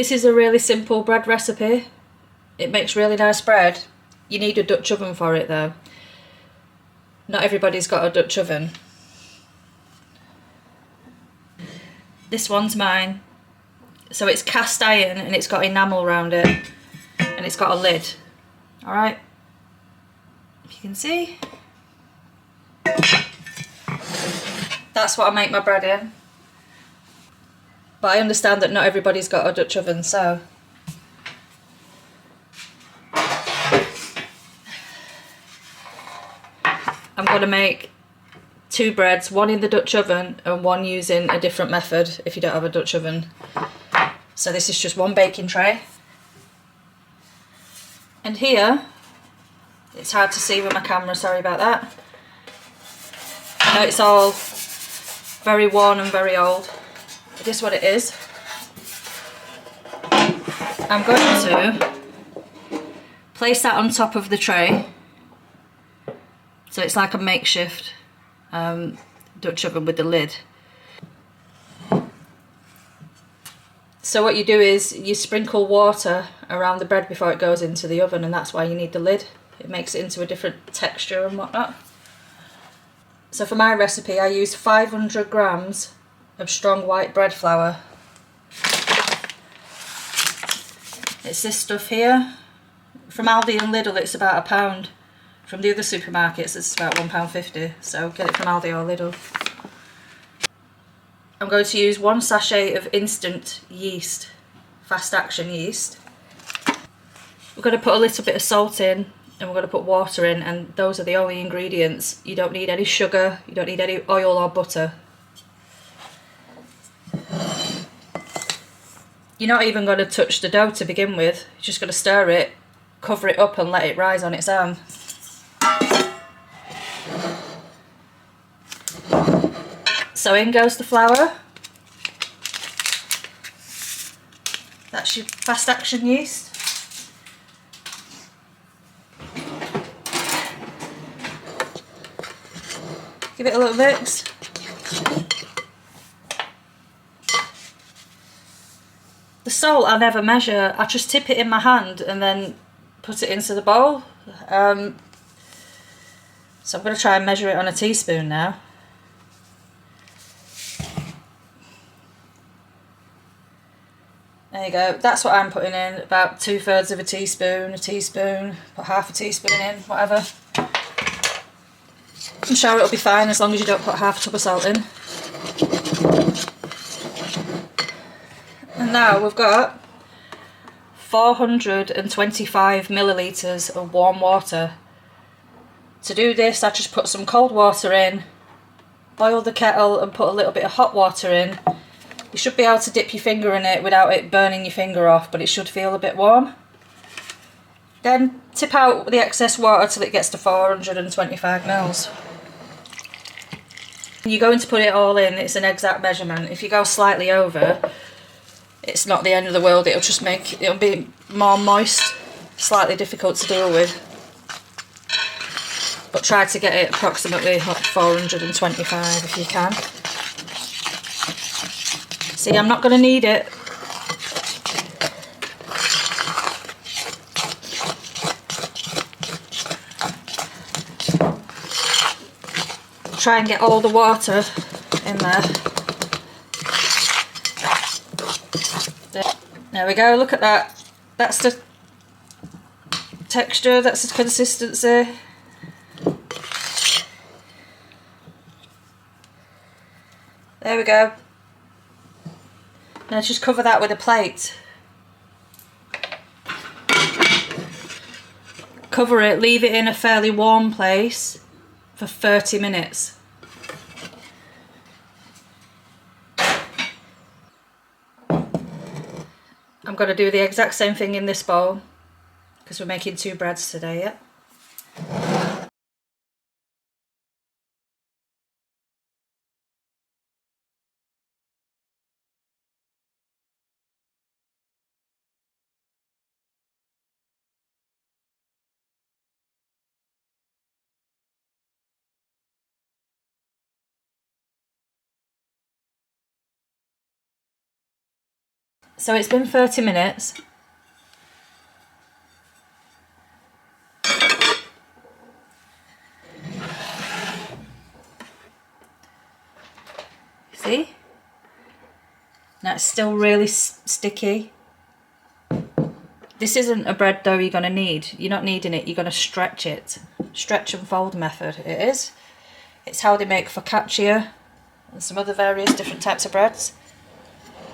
This is a really simple bread recipe. It makes really nice bread. You need a Dutch oven for it though. Not everybody's got a Dutch oven. This one's mine. So it's cast iron and it's got enamel around it and it's got a lid. Alright, if you can see. That's what I make my bread in. But I understand that not everybody's got a Dutch oven, so I'm going to make 2 breads, one in the Dutch oven and one using a different method if you don't have a Dutch oven. So this is just one baking tray. And here, it's hard to see with my camera, sorry about that. I know it's all very worn and very old. It is what it is. I'm going to place that on top of the tray. So it's like a makeshift Dutch oven with the lid. So what you do is you sprinkle water around the bread before it goes into the oven, and that's why you need the lid. It makes it into a different texture and whatnot. So for my recipe I used 500 grams of strong white bread flour. It's this stuff here. From Aldi and Lidl it's about £1. From the other supermarkets it's about £1.50, so get it from Aldi or Lidl. I'm going to use 1 sachet of instant yeast, fast action yeast. We're going to put a little bit of salt in and we're going to put water in, and those are the only ingredients. You don't need any sugar, you don't need any oil or butter. You're not even going to touch the dough to begin with. You're just going to stir it, cover it up and let it rise on its own. So in goes the flour. That's your fast action yeast. Give it a little mix. The salt I never measure, I just tip it in my hand and then put it into the bowl. So I'm going to try and measure it on a teaspoon now. There you go, that's what I'm putting in, about 2/3 of a teaspoon, put half a teaspoon in, whatever. I'm sure it'll be fine as long as you don't put half a tub of salt in. And now we've got 425 millilitres of warm water. To do this I just put some cold water in, boil the kettle and put a little bit of hot water in. You should be able to dip your finger in it without it burning your finger off, but it should feel a bit warm. Then tip out the excess water till it gets to 425 mils. You're going to put it all in, it's an exact measurement. If you go slightly over, it's not the end of the world, it'll be more moist, slightly difficult to deal with. But try to get it approximately 425 if you can. See, I'm not going to knead it. Try and get all the water in there. There we go, look at that. That's the texture, that's the consistency. There we go. Now just cover that with a plate. Cover it, leave it in a fairly warm place for 30 minutes. I'm going to do the exact same thing in this bowl because we're making 2 breads today, yeah? So it's been 30 minutes. See? Now it's still really sticky. This isn't a bread dough you're going to need. You're not needing it, you're going to stretch it. Stretch and fold method it is. It's how they make focaccia and some other various different types of breads.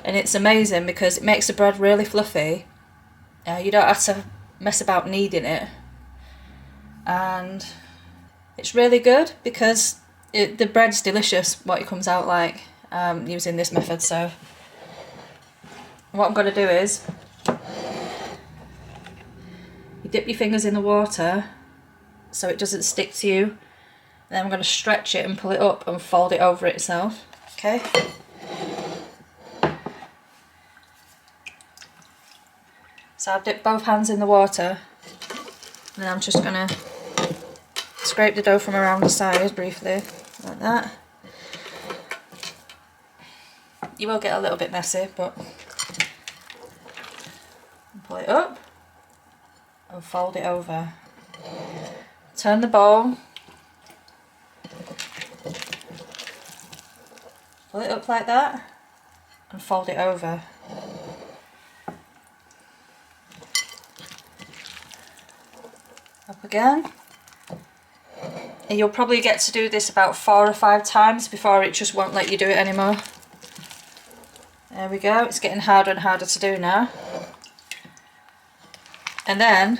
And it's amazing because it makes the bread really fluffy. You don't have to mess about kneading it. And it's really good because the bread's delicious, what it comes out like using this method. So what I'm going to do is, you dip your fingers in the water so it doesn't stick to you. Then I'm going to stretch it and pull it up and fold it over itself. Okay. So I've dipped both hands in the water, and then I'm just going to scrape the dough from around the sides briefly, like that. You will get a little bit messy, but pull it up and fold it over. Turn the bowl, pull it up like that and fold it over. Up again. And you'll probably get to do this about 4 or 5 times before it just won't let you do it anymore. There we go, it's getting harder and harder to do now. And then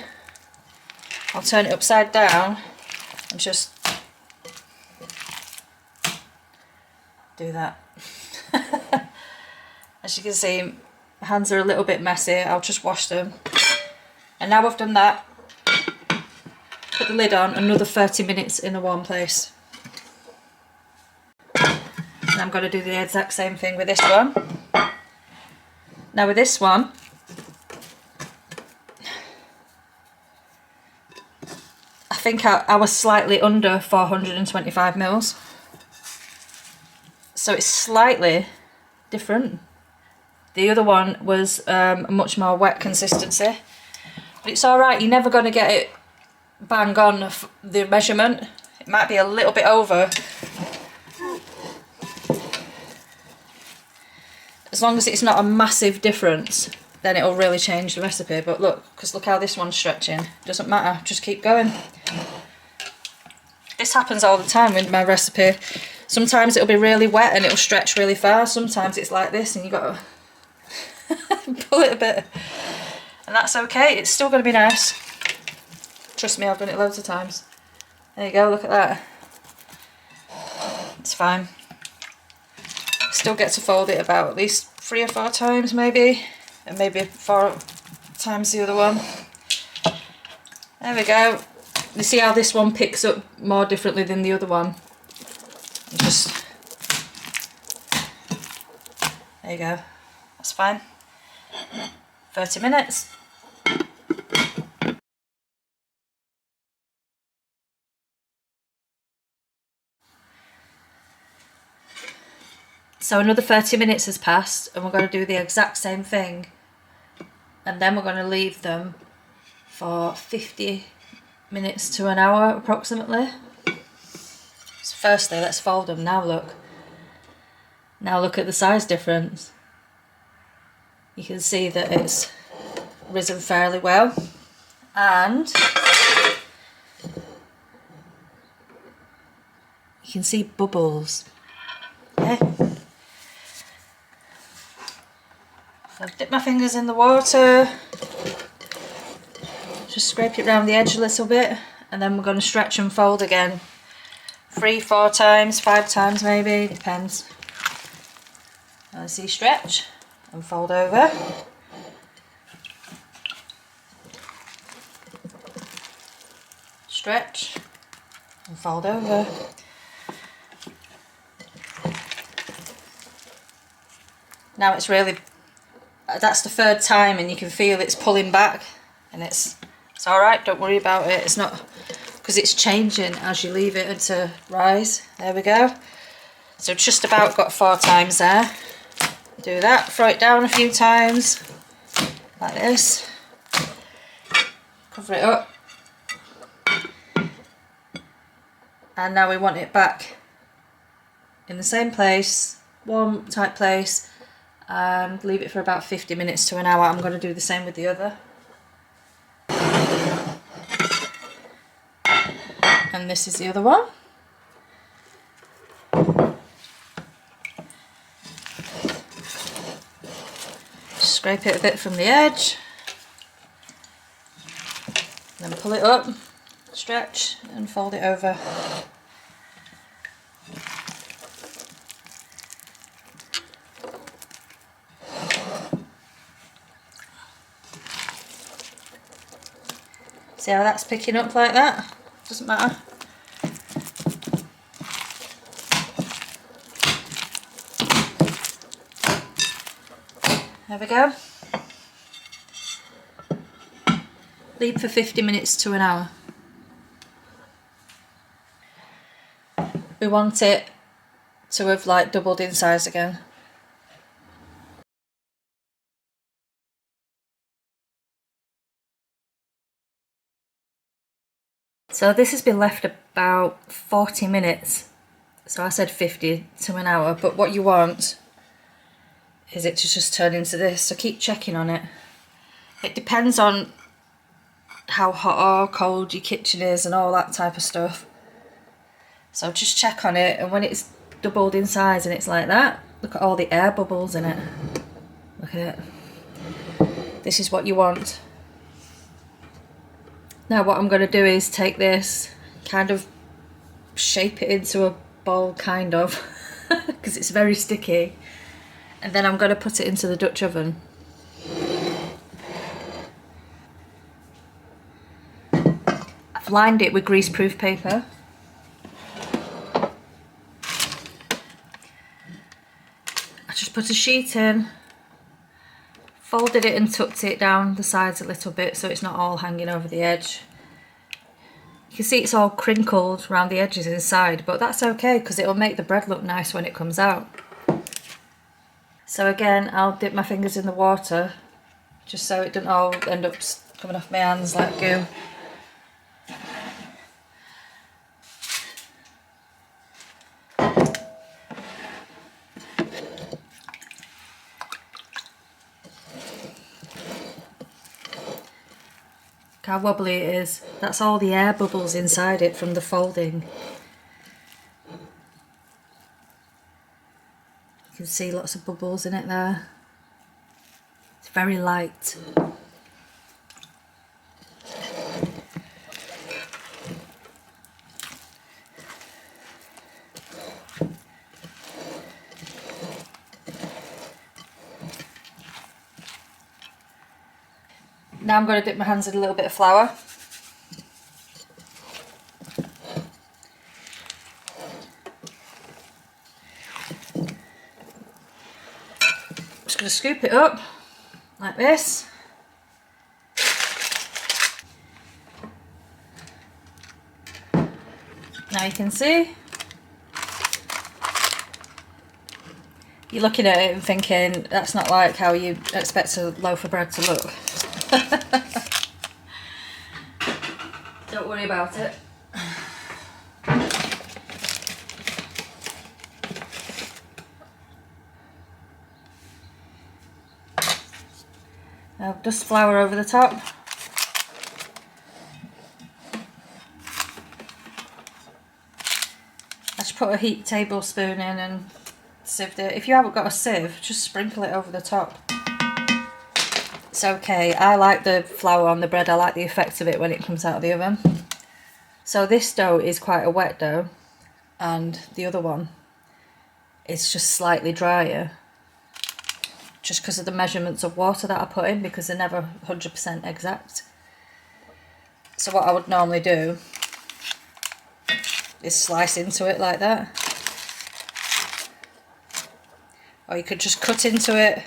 I'll turn it upside down and just do that. As you can see, my hands are a little bit messy, I'll just wash them. And now I've done that, put the lid on, another 30 minutes in a warm place. And I'm going to do the exact same thing with this one. Now with this one, I think I was slightly under 425 mils. So it's slightly different. The other one was a much more wet consistency. But it's alright, you're never going to get it bang on the measurement. It might be a little bit over. As long as it's not a massive difference, then it'll really change the recipe. But look, because look how this one's stretching. Doesn't matter, just keep going. This happens all the time with my recipe. Sometimes it'll be really wet and it'll stretch really far. Sometimes it's like this and you've got to pull it a bit. And that's okay, it's still going to be nice. Trust me, I've done it loads of times. There you go, look at that. It's fine. Still get to fold it about at least 3 or 4 times maybe. And maybe 4 times the other one. There we go. You see how this one picks up more differently than the other one? Just, there you go. That's fine. 30 minutes. So another 30 minutes has passed and we're going to do the exact same thing, and then we're going to leave them for 50 minutes to an hour approximately. So firstly, let's fold them. Now look at the size difference. You can see that it's risen fairly well, and you can see bubbles. Okay. I've dipped my fingers in the water, just scrape it around the edge a little bit, and then we're going to stretch and fold again. 3, 4 times, 5 times maybe, depends. Let's see, stretch and fold over. Stretch and fold over. Now it's really, that's the 3rd time and you can feel it's pulling back, and it's alright, don't worry about it. It's not, because it's changing as you leave it to rise. There we go. So just about got 4 times there. Do that, throw it down a few times, like this. Cover it up. And now we want it back in the same place, warm type place, and leave it for about 50 minutes to an hour. I'm going to do the same with the other. And this is the other one. Scrape it a bit from the edge, then pull it up, stretch and fold it over. See how that's picking up like that? Doesn't matter. There we go. Leave for 50 minutes to an hour. We want it to have like doubled in size again. So this has been left about 40 minutes. So I said 50 to an hour, but what you want is it to just turn into this, so keep checking on it. It depends on how hot or cold your kitchen is and all that type of stuff. So just check on it, and when it's doubled in size and it's like that, look at all the air bubbles in it. Look at it. This is what you want. Now what I'm going to do is take this, kind of shape it into a ball, kind of, because it's very sticky. And then I'm going to put it into the Dutch oven. I've lined it with greaseproof paper. I just put a sheet in, folded it and tucked it down the sides a little bit so it's not all hanging over the edge. You can see it's all crinkled around the edges inside, but that's okay because it'll make the bread look nice when it comes out. So again, I'll dip my fingers in the water just so it doesn't all end up coming off my hands like goo. Look how wobbly it is. That's all the air bubbles inside it from the folding. You can see lots of bubbles in it there. It's very light. Now I'm going to dip my hands in a little bit of flour. Just going to scoop it up like this. Now you can see, you're looking at it and thinking that's not like how you expect a loaf of bread to look. Don't worry about it. Now dust flour over the top. I just put a heaped tablespoon in and sieved it. If you haven't got a sieve, just sprinkle it over the top. It's okay. I like the flour on the bread. I like the effect of it when it comes out of the oven. So this dough is quite a wet dough, and the other one is just slightly drier, just because of the measurements of water that I put in, because they're never 100% exact. So what I would normally do is slice into it like that, or you could just cut into it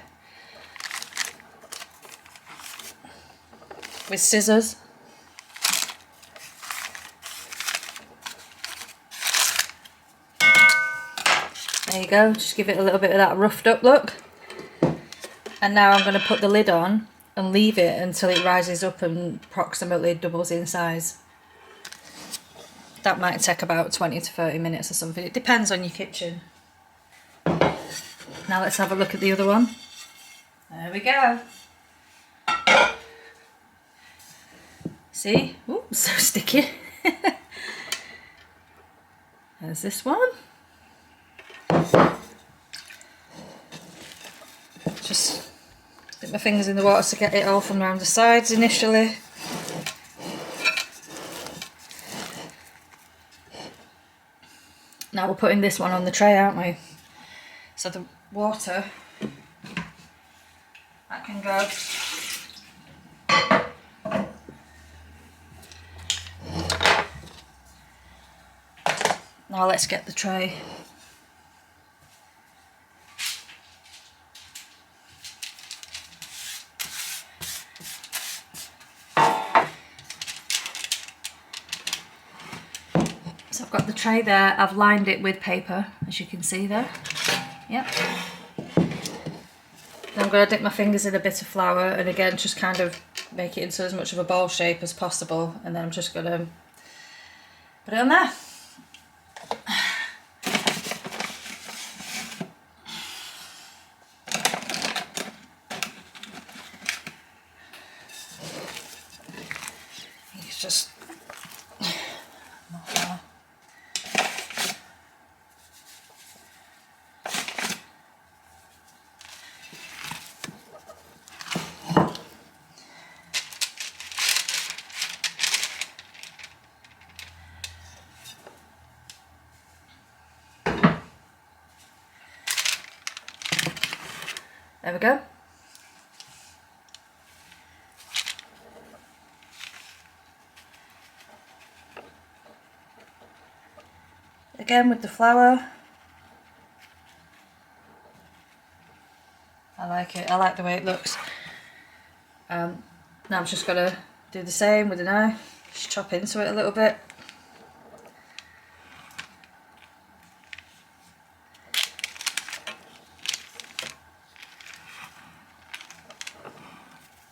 with scissors. There you go, just give it a little bit of that roughed up look. And now I'm going to put the lid on and leave it until it rises up and approximately doubles in size. That might take about 20 to 30 minutes or something. It depends on your kitchen. Now let's have a look at the other one. There we go. See? Ooh, so sticky. There's this one. Just dip my fingers in the water to get it all from around the sides initially. Now we're putting this one on the tray, aren't we? So the water, that can go. Now let's get the tray. So I've got the tray there, I've lined it with paper, as you can see there. Yep. Then I'm going to dip my fingers in a bit of flour and again just kind of make it into as much of a ball shape as possible, and then I'm just going to put it on there. It's just there we go. Again with the flour. I like it, I like the way it looks. Now I'm just going to do the same with a knife, just chop into it a little bit.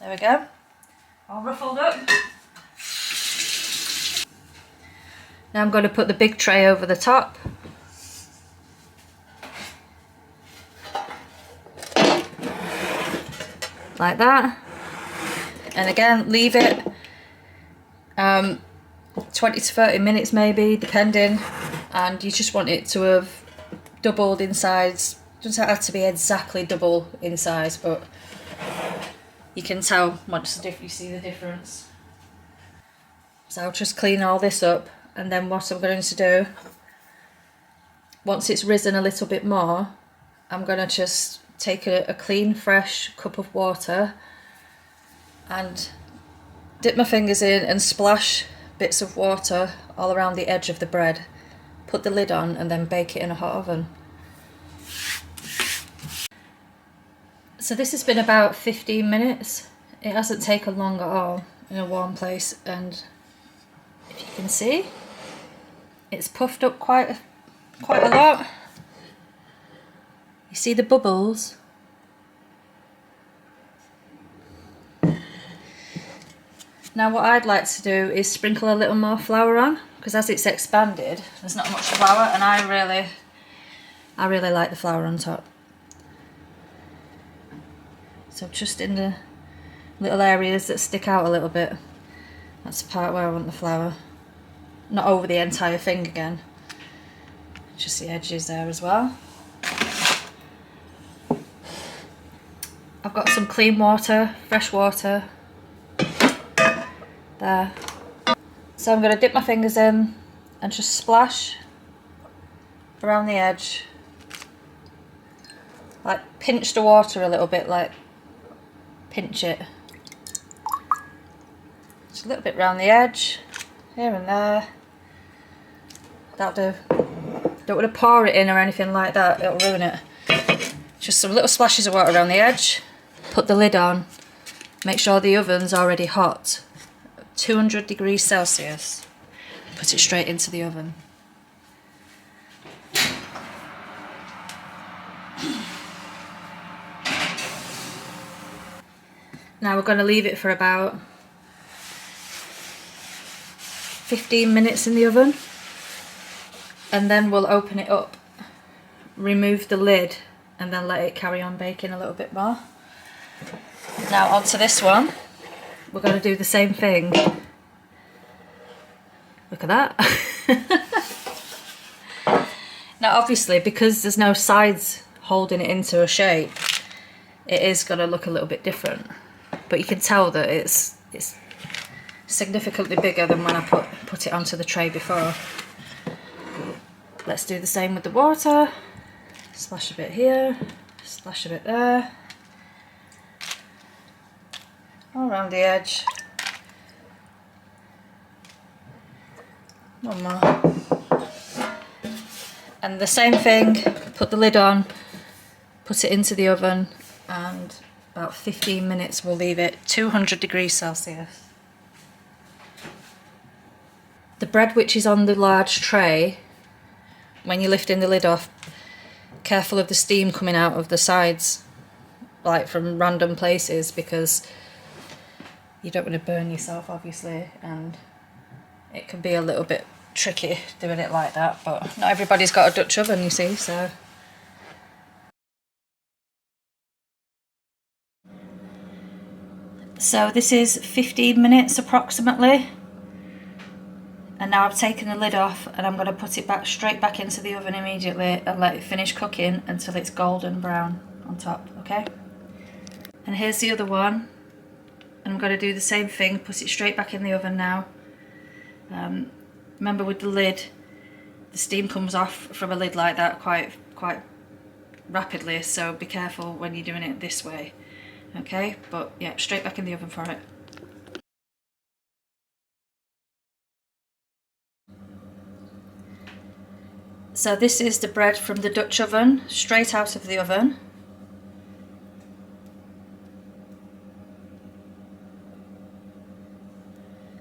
There we go, all ruffled up. Now I'm going to put the big tray over the top. Like that. And again, leave it 20 to 30 minutes maybe, depending. And you just want it to have doubled in size. Doesn't have to be exactly double in size, but you can tell once you see the difference. So I'll just clean all this up, and then what I'm going to do, once it's risen a little bit more, I'm going to just take a clean fresh cup of water and dip my fingers in and splash bits of water all around the edge of the bread. Put the lid on and then bake it in a hot oven. So this has been about 15 minutes. It hasn't taken long at all in a warm place, and if you can see, it's puffed up quite a lot. You see the bubbles? Now what I'd like to do is sprinkle a little more flour on, because as it's expanded, there's not much flour, and I really like the flour on top. So just in the little areas that stick out a little bit, that's the part where I want the flour. Not over the entire thing again, just the edges there as well. I've got some clean water, fresh water, there. So I'm going to dip my fingers in and just splash around the edge. Like pinch the water a little bit, like pinch it. Just a little bit around the edge, here and there. That'll do. Don't want to pour it in or anything like that, it'll ruin it. Just some little splashes of water around the edge. Put the lid on. Make sure the oven's already hot. 200 degrees Celsius. Put it straight into the oven. Now we're going to leave it for about 15 minutes in the oven, and then we'll open it up, remove the lid, and then let it carry on baking a little bit more. Now onto this one, we're going to do the same thing. Look at that. Now obviously, because there's no sides holding it into a shape, it is going to look a little bit different, but you can tell that it's significantly bigger than when I put it onto the tray before. Let's do the same with the water. Splash a bit here, splash a bit there, all around the edge. One more. And the same thing, put the lid on, put it into the oven, and about 15 minutes we'll leave it, 200 degrees Celsius. The bread which is on the large tray, when you're lifting the lid off, careful of the steam coming out of the sides, like from random places, because you don't want to burn yourself obviously, and it can be a little bit tricky doing it like that, but not everybody's got a Dutch oven, you see, so. So this is 15 minutes approximately, and now I've taken the lid off and I'm going to put it back straight back into the oven immediately and let it finish cooking until it's golden brown on top, okay? And here's the other one, and I'm going to do the same thing, put it straight back in the oven now. Remember with the lid, the steam comes off from a lid like that quite rapidly, so be careful when you're doing it this way, okay? But yeah, straight back in the oven for it. So this is the bread from the Dutch oven, straight out of the oven.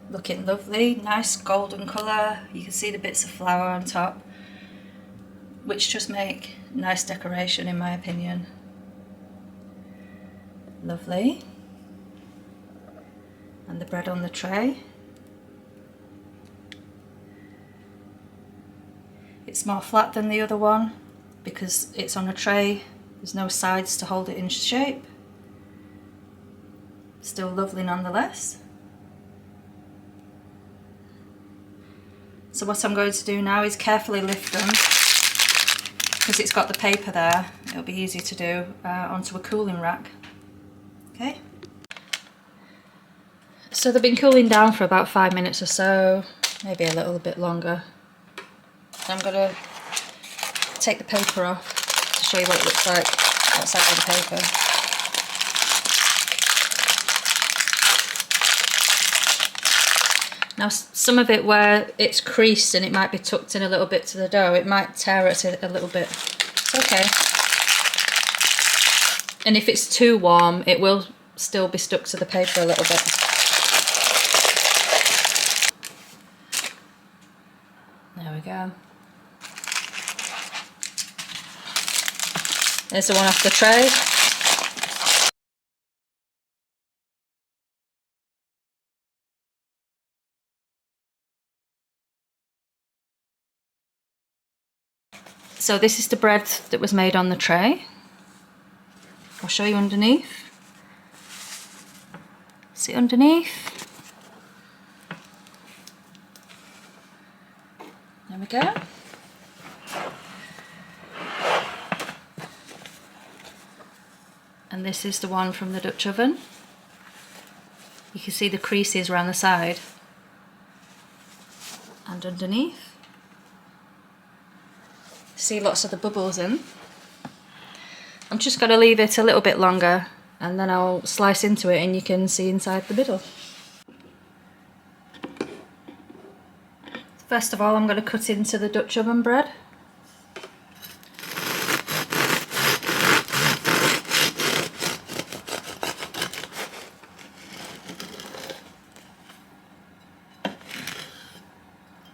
Looking lovely, nice golden colour. You can see the bits of flour on top, which just make nice decoration in my opinion. Lovely. And the bread on the tray. It's more flat than the other one because it's on a tray. There's no sides to hold it in shape. Still lovely nonetheless. So what I'm going to do now is carefully lift them, because it's got the paper there, it'll be easy to do, onto a cooling rack. Okay. So they've been cooling down for about 5 minutes or so, maybe a little bit longer. I'm going to take the paper off to show you what it looks like outside of the paper. Now some of it where it's creased and it might be tucked in a little bit to the dough, it might tear it a little bit. It's okay. And if it's too warm, it will still be stuck to the paper a little bit. There we go. There's the one off the tray. So this is the bread that was made on the tray. I'll show you underneath. See underneath? There we go. And this is the one from the Dutch oven. You can see the creases around the side and underneath. See lots of the bubbles in. I'm just going to leave it a little bit longer and then I'll slice into it and you can see inside the middle. First of all, I'm going to cut into the Dutch oven bread.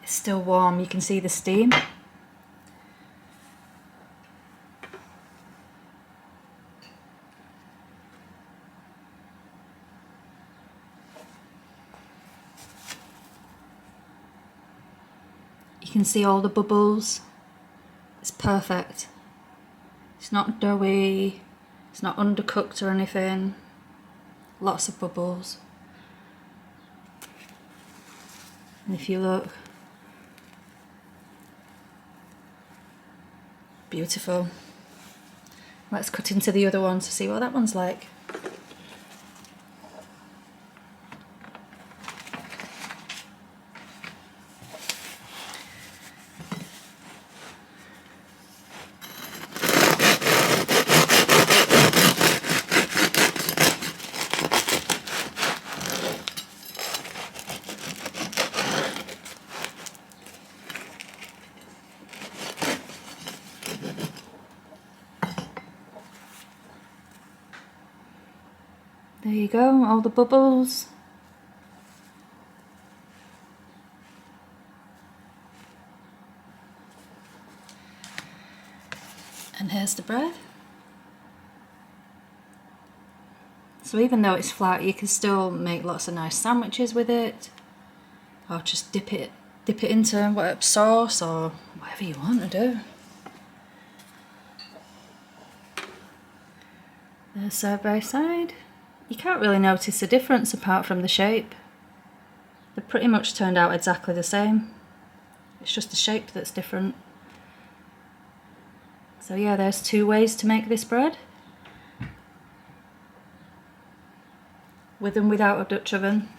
It's still warm, you can see the steam. can see all the bubbles. It's perfect. It's not doughy, it's not undercooked or anything. Lots of bubbles. And if you look, beautiful. Let's cut into the other one to see what that one's like. There you go, all the bubbles. And here's the bread. So even though it's flat, you can still make lots of nice sandwiches with it, or just dip it into whatever sauce or whatever you want to do. They're side by side. You can't really notice a difference apart from the shape. They're pretty much turned out exactly the same. It's just the shape that's different. So yeah, there's 2 ways to make this bread. With and without a Dutch oven.